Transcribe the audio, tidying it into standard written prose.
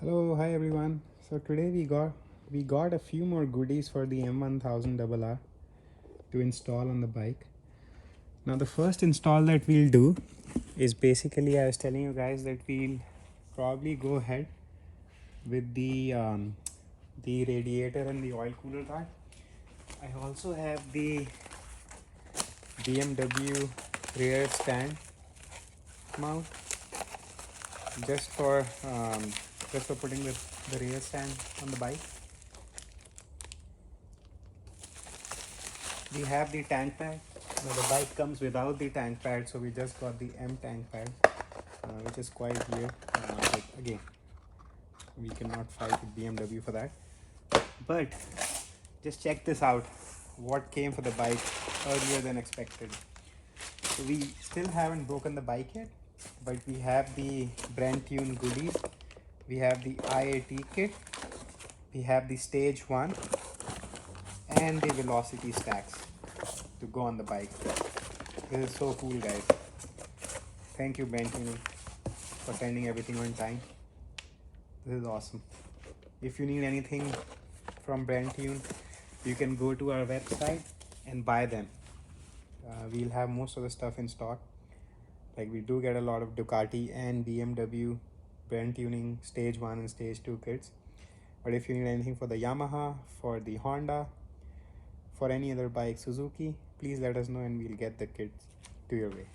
Hello, hi everyone. So today we got a few more goodies for the M1000RR to install on the bike. Now the first install that we'll do is basically, I was telling you guys that we'll probably go ahead with the radiator and the oil cooler guard. I also have the BMW rear stand mount just for putting the rear stand on the bike. We have the tank pad. Now the bike comes without the tank pad, so we just got the M tank pad, which is quite weird. But again, we cannot fight with BMW for that. But just check this out. What came for the bike earlier than expected. So we still haven't broken the bike yet, but we have the Brentune goodies. We have the IAT kit. We have the stage 1 and the velocity stacks to go on the bike. This is so cool, guys. Thank you, Brentune, for sending everything on time. This is awesome. If you need anything from Brentune, you can go to our website and buy them. We'll have most of the stuff in stock. Like, we do get a lot of Ducati and BMW Brentuning Stage 1 and Stage 2 kits. But if you need anything for the Yamaha, for the Honda, for any other bike, Suzuki, please let us know and we'll get the kits to your way.